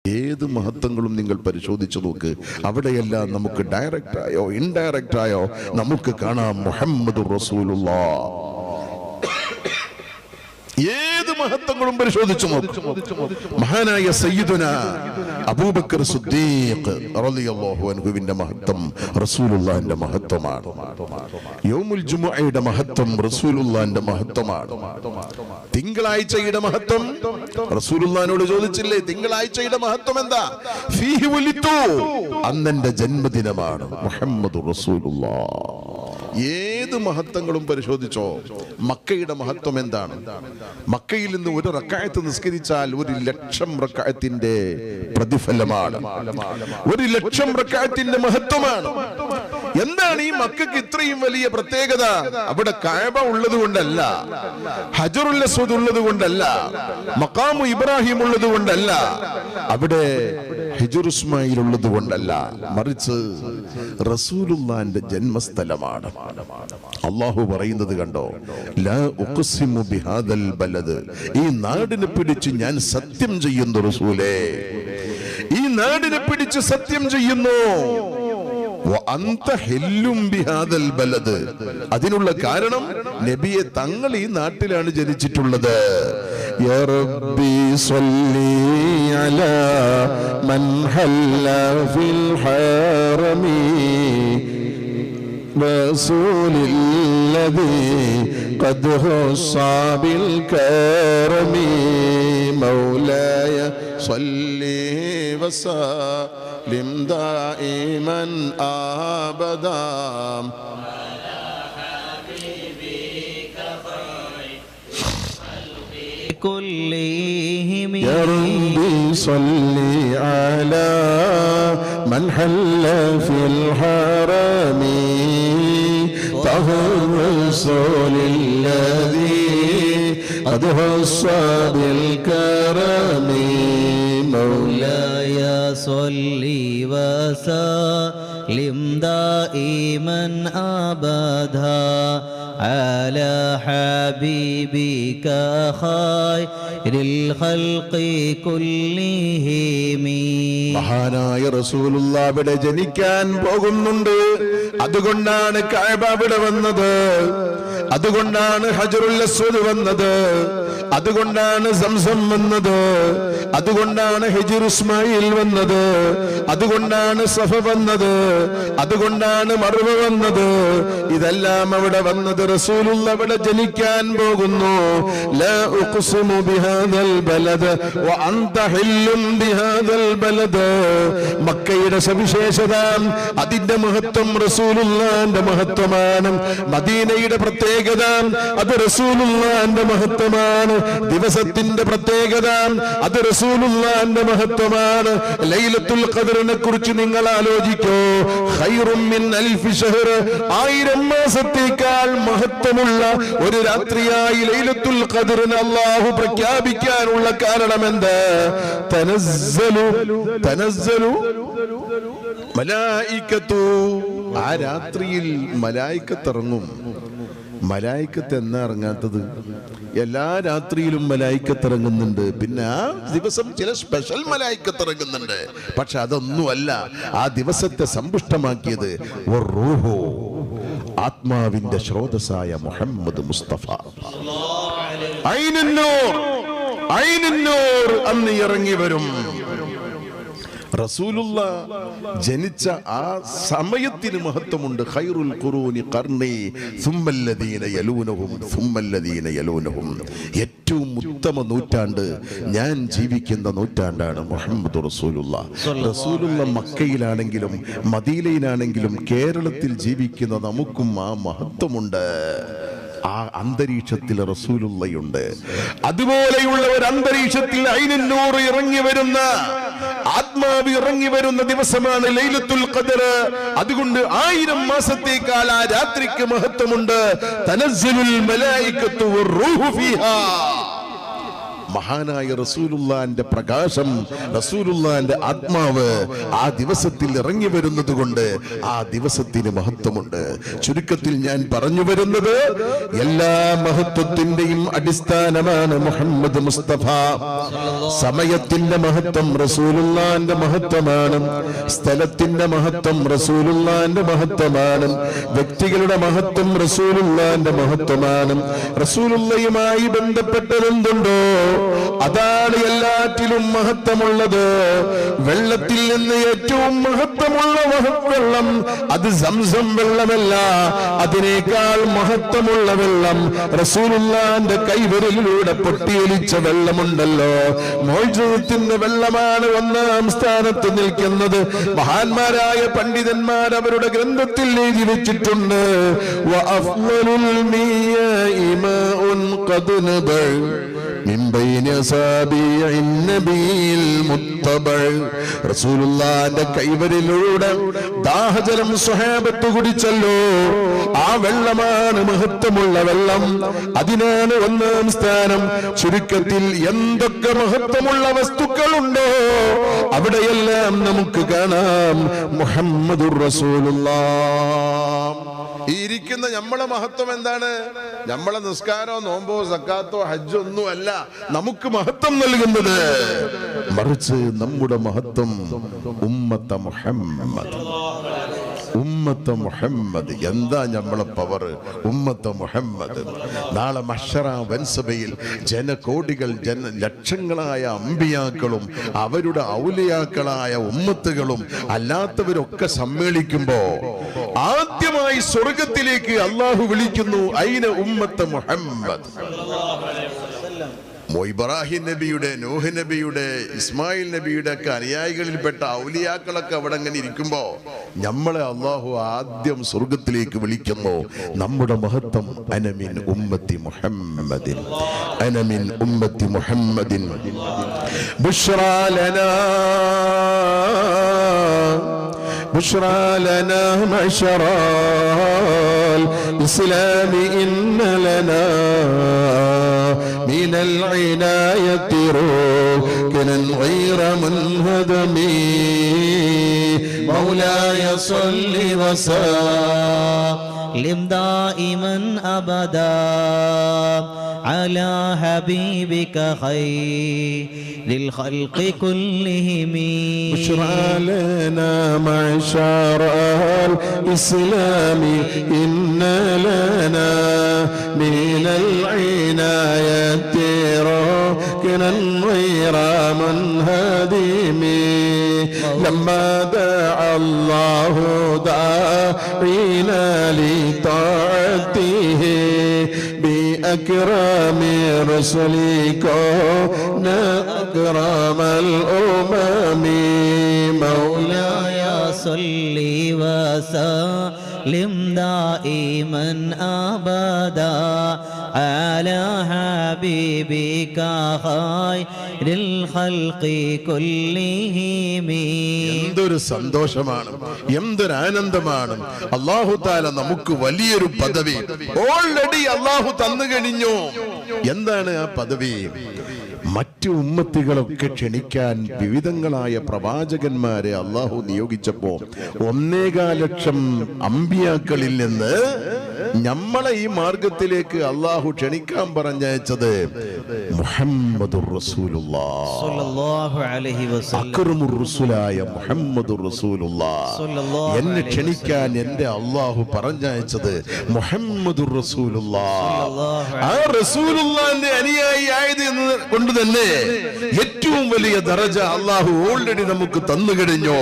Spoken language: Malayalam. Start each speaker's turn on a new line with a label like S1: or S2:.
S1: ഏത് മഹത്വങ്ങളും നിങ്ങൾ പരിശോധിച്ചു നോക്ക്, അവിടെയെല്ലാം നമുക്ക് ഡയറക്റ്റായോ ഇൻഡയറക്റ്റായോ നമുക്ക് കാണാം മുഹമ്മദുർ റസൂലുള്ളാഹ്. ഏത് മഹത്വങ്ങളും പരിശോധിച്ചു നോക്കും. മഹാനായ സയ്യിദുനാ അബൂബക്കർ സിദ്ദീഖ് റളിയല്ലാഹു അൻഹുവിന്റെ മഹത്വം റസൂലുള്ളാഹിന്റെ മഹത്വമാണ്. യൗമുൽ ജുമുഅയുടെ മഹത്വം റസൂലുള്ളാഹിന്റെ മഹത്വമാണ്. തിങ്കളാഴ്ചയുടെ മഹത്വം റസൂലുള്ളാഹിനോട് ചോദിച്ചില്ലേ, തിങ്കളാഴ്ചയുടെ മഹത്വം എന്താ? ഫീഹി വലിതു, അന്നെന്റെ ജന്മദിനമാണ് മുഹമ്മദുർ റസൂലുള്ളാഹ്. ഏത് മഹത്വങ്ങളും പരിശോധിച്ചോ. മക്കയുടെ മഹത്വം എന്താണ്? മക്കയിൽ നിന്ന് ഒരു റക്അത്ത് നിസ്കരിച്ചാൽ 1,00,000 റക്അത്തിന്റെ പ്രതിഫലമാണ്. 1,00,000 റക്അത്തിന്റെ മഹത്വമാണ്. എന്താണ് ഈ മക്കയ്ക്ക് ഇത്രയും വലിയ പ്രത്യേകത? അവിടെ കഅബ ഉള്ളത് കൊണ്ടല്ല, ഹജറുൽ അസ്വദ് ഉള്ളത് കൊണ്ടല്ല, മഖാമു ഇബ്രാഹിം ഉള്ളത് കൊണ്ടല്ല, അവിടെ ഹിജ്ർ ഇസ്മായിൽ ഉള്ളത് കൊണ്ടല്ല, മറിച്ച് റസൂലുള്ളാഹിന്റെ ജന്മസ്ഥലമാണ്. അല്ലാഹു പറയുന്നത് കണ്ടോ, ലാ ഉഖ്സിമു ബിഹാദൽ ബലദ്, ഈ നാടിനെ പിടിച്ച് ഞാൻ സത്യം ചെയ്യുന്നു റസൂലേ, ഈ നാടിനെ പിടിച്ച് സത്യം ചെയ്യുന്നു. അതിനുള്ള കാരണം നബിയെ തങ്ങൾ ഈ നാട്ടിലാണ് ജനിച്ചിട്ടുള്ളത്. യാ റബ്ബി സ്വല്ലി അലാ മൻ ഹല്ല ഫിൽ ഹറമി റസൂലില്ലദീ ഖദ് ഖസ്സ ബിൽ കറമി മൗലായ സ്വല്ലി വസല്ലിം ദായിമൻ അബദാ
S2: كلهم
S1: يا ربي صل على من حل في الحرم طه الرسول الذي قد خص بالكرم
S2: مولاي صل وسلم دائما أبدا على حبيبك خير الخلق كلهم.
S1: മഹാനായ റസൂലുള്ളാഹി ഇവിടെ ജനിക്കാൻ പോകുന്നുണ്ട്. അതുകൊണ്ടാണ് കഅബ ഇവിടെ വന്നത്, അതുകൊണ്ടാണ് ഹജറുൽ അസ്വദ് വന്നത്, അതുകൊണ്ടാണ് സംസം വന്നത്, അതുകൊണ്ടാണ് ഹിജ്ർ ഇസ്മായിൽ വന്നത്, അതുകൊണ്ടാണ് സഫ വന്നത്, അതുകൊണ്ടാണ് മർവ വന്നത്. ഇതെല്ലാം അവിടെ വന്നത് റസൂലുള്ളാഹി അവിടെ ജനിക്കാൻ പോകുന്നു. ലാ ഉഖ്സിമു ബിഹാദൽ ബലദ് വ അൻത ഹില്ലും ബിഹാദൽ ബലദ്. മക്കയുടെ സവിശേഷത, അതിന്റെ മഹത്വം റസൂലുള്ളാഹിന്റെ മഹത്വമാണ്. മദീനയുടെ പ്രത്യേകത, അത് റസൂലുള്ളാഹിന്റെ മഹത്വമാണ്. ദിവസത്തിന്റെ പ്രത്യേകത, അത് റസൂലുള്ളാഹിന്റെ മഹത്വമാണ്. ലൈലത്തുൽ ഖദ്റിനെ കുറിച്ച് നിങ്ങൾ ആലോചിക്കൂ. ഖൈറും മിൻ അൽഫി ശഹർ, 1000 മാസത്തേക്കാൾ മഹത്വമുള്ള ഒരു രാത്രിയായി ലൈലത്തുൽ ഖദ്റിനെ അല്ലാഹു പ്രഖ്യാപിക്കാനുള്ള കാരണം എന്താ? തനസ്സലു മലായികത്തു, ആ രാത്രിയിൽ മലായികത്ത് ഇറങ്ങും. മലായികത്ത് എന്നാ ഇറങ്ങാത്തത്? എല്ലാ രാത്രിയിലും മലായികത്ത് ഇറങ്ങുന്നുണ്ട്. പിന്നെ ആ ദിവസം ചില സ്പെഷ്യൽ മലായികത്ത് ഇറങ്ങുന്നുണ്ട്. പക്ഷെ അതൊന്നുമല്ല ആ ദിവസത്തെ സമ്പുഷ്ടമാക്കിയത്. ആത്മാവിന്റെ സ്രോതസ്സായ മുഹമ്മദ് മുസ്തഫ ഐനുന്നൂർ അന്ന് ഇറങ്ങി വരും. റസൂലുള്ളാഹ് ജനിച്ച ആ സമയത്തിന് മഹത്വമുണ്ട്. ഖൈറുൽ ഖുറൂനി ഖർനി സുമ്മല്ലദീന യലൂനഹും സുമ്മല്ലദീന യലൂനഹും. ഏറ്റവും ഉത്തമ നൂറ്റാണ്ട് ഞാൻ ജീവിക്കുന്ന നൂറ്റാണ്ടാണ് മുഹമ്മദ് റസൂലുള്ളാഹ്. റസൂലുള്ളാഹ് മക്കയിലാണെങ്കിലും മദീനയിലാണെങ്കിലും കേരളത്തിൽ ജീവിക്കുന്ന നമുക്കും ആ മഹത്വമുണ്ട്. ആ അന്തരീക്ഷത്തിൽ റസൂലുള്ളാഹിയുണ്ട്. അതുപോലെയുള്ള ഒരു അന്തരീക്ഷത്തിൽ ഐനുന്നൂർ ഇറങ്ങി വരുന്ന, ആത്മാവ് ഇറങ്ങി വരുന്ന ദിവസമാണ് ലൈലത്തുൽ ഖദ്ർ. അതുകൊണ്ട് 1000 മാസത്തേക്കാൾ ആ രാത്രിക്ക് മഹത്വമുണ്ട്. തനസ്സലുൽ മലായികത്തു വറൂഹു ഫീഹാ. മഹാനായ റസൂലുള്ളാന്റെ പ്രകാശം, റസൂലുള്ളാന്റെ ആത്മാവ് ആ ദിവസത്തിൽ ഇറങ്ങി വരുന്നത് കൊണ്ട് ആ ദിവസത്തിന് മഹത്വമുണ്ട്. ചുരുക്കത്തിൽ ഞാൻ പറഞ്ഞു വരുന്നത്, എല്ലാ മഹത്വത്തിന്റെയും അടിസ്ഥാനമാണ് മുഹമ്മദ് മുസ്തഫ. സമയത്തിന്റെ മഹത്വം റസൂലുള്ളാന്റെ മഹത്വമാണ്, സ്ഥലത്തിന്റെ മഹത്വം റസൂലുള്ളാന്റെ മഹത്വമാണ്, വ്യക്തികളുടെ മഹത്വം റസൂലുള്ളാന്റെ മഹത്വമാണ്. റസൂലുള്ളയുമായി ബന്ധപ്പെട്ടതെന്തുണ്ടോ അതാണ് എല്ലാറ്റിലും മഹത്വമുള്ളത്. വെള്ളത്തിൽ നിന്ന് ഏറ്റവും മഹത്വമുള്ള വെള്ളം അത് സംസം വെള്ളമല്ല, അതിനേക്കാൾ മഹത്വമുള്ള വെള്ളം റസൂലുള്ളാന്റെ കൈവിരലിലൂടെ പൊട്ടിയൊലിച്ച വെള്ളമുണ്ടല്ലോ, മോചനത്തിന്റെ വെള്ളമാണ് ഒന്നാം സ്ഥാനത്ത് നിൽക്കുന്നത്. മഹാന്മാരായ പണ്ഡിതന്മാർ അവരുടെ ഗ്രന്ഥത്തിൽ എഴുതി വെച്ചിട്ടുണ്ട്, റസൂലുള്ളാന്റെ കൈവരിലൂടെ ദാഹജലം സ്വഹാബത്ത് കുടിച്ചല്ലോ, ആ വെള്ളമാണ് മഹത്വമുള്ള വെള്ളം, അതിനാണ് ഒന്നാം സ്ഥാനം. ചുരുക്കത്തിൽ എന്തൊക്കെ മഹത്വമുള്ള വസ്തുക്കളുണ്ടോ അവിടെയെല്ലാം നമുക്ക് കാണാം മുഹമ്മദുർ റസൂലുള്ളാഹ്. ഈ ഇരിക്കുന്ന നമ്മളെ മഹത്വം എന്താണ്? നമ്മളെ നിസ്കാരോ നോമ്പോ സക്കാത്തോ ഹജ്ജോ ഒന്നും അല്ല നമുക്ക് മഹത്വം നൽകുന്നത്, മറിച്ച് നമ്മുടെ മഹത്വം ഉമ്മത്ത മുഹമ്മദ്. ഉമ്മത്ത മുഹമ്മദ് എന്താ നമ്മളെ പവർ? ഉമ്മത്ത മുഹമ്മദ്. നാളെ മഹ്ശറ വൻസഭയിൽ ജനകോടികൾ ലക്ഷങ്ങളായ അമ്പിയാക്കളും അവരുടെ ഔലിയാക്കളായ ഉമ്മത്തുകളും അല്ലാത്തവരൊക്കെ സമ്മേളിക്കുമ്പോ ആദ്യമായി സ്വർഗത്തിലേക്ക് അള്ളാഹു വിളിക്കുന്നു, ഐന ഉമ്മത്ത മുഹമ്മദ്. ഇബ്രാഹിം നബിയുടെ, നൂഹ് നബിയുടെ, ഇസ്മായിൽ നബിയുടെ ഒക്കെ അനുയായികളിൽപ്പെട്ട ഔലിയാക്കളൊക്കെ അവിടെ അങ്ങനെ ഇരിക്കുമ്പോ നമ്മളെ അള്ളാഹു ആദ്യം സ്വർഗത്തിലേക്ക് വിളിക്കുന്നു. നമ്മുടെ മഹത്വം അനമിൻ ഉമ്മത്തി മുഹമ്മദിൻ, അനമിൻ ഉമ്മത്തി മുഹമ്മദിൻ. ബുശ്റാ ലനാ بشرى لنا معشر الإسلام إن لنا من العناية ركنا غير منهدم مولاي صل وسلم دائما أبدا على حبيبك خير للخلق كلهم. بشرى لنا معشر الإسلام إن لنا من العناية ركنا غير منهدم لما دعا الله داعينا لطاعته بأكرم رسلك أكرم الأمم مولاي صل وسلم دائما أبدا على حبيبك خير الخلق كلهم. എന്തൊരു സന്തോഷമാണ്, എന്തൊരു ആനന്ദമാണ്. അല്ലാഹു തആല നമുക്ക് വലിയൊരു പദവി ഓൾറെഡി അല്ലാഹു തന്നു കഴിഞ്ഞു. എന്താണ് ആ പദവി? മറ്റു ഉമ്മത്തികളൊക്കെ ക്ഷണിക്കാൻ വിവിധങ്ങളായ പ്രവാചകന്മാരെ അള്ളാഹു നിയോഗിച്ചപ്പോ 1.25 ലക്ഷം അമ്പിയാക്കളിൽ നിന്ന് നമ്മളെ ഈ മാർഗത്തിലേക്ക് അള്ളാഹു ക്ഷണിക്കാൻ പറഞ്ഞയച്ചത് മുഹമ്മദുർ റസൂലുള്ളാഹ് സ്വല്ലല്ലാഹു അലൈഹി വസല്ലം. അക്രമുർ റസൂലായ മുഹമ്മദുർ റസൂലുള്ളാഹ്. എന്നെ ക്ഷണിക്കാൻ എന്റെ അള്ളാഹു പറഞ്ഞയച്ചത് മുഹമ്മദുർ റസൂലുള്ളാഹ്. ആ റസൂലുള്ളാഹിന്റെ അനുയായി ആയത് കൊണ്ട് തന്നെ ഏറ്റവും വലിയ ദറജ അള്ളാഹു ഓൾറെഡി നമുക്ക് തന്നു കഴിഞ്ഞു.